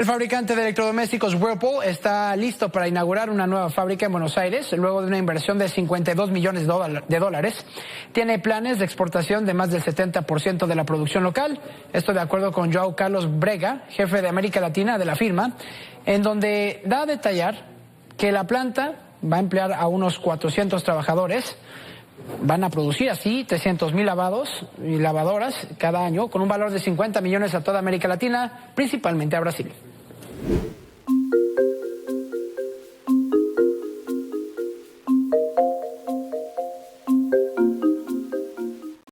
El fabricante de electrodomésticos Whirlpool está listo para inaugurar una nueva fábrica en Buenos Aires, luego de una inversión de 52 millones de dólares. Tiene planes de exportación de más del 70% de la producción local. Esto de acuerdo con Joao Carlos Brega, jefe de América Latina de la firma, en donde da a detallar que la planta va a emplear a unos 400 trabajadores. Van a producir así 300,000 lavados y lavadoras cada año, con un valor de 50 millones a toda América Latina, principalmente a Brasil.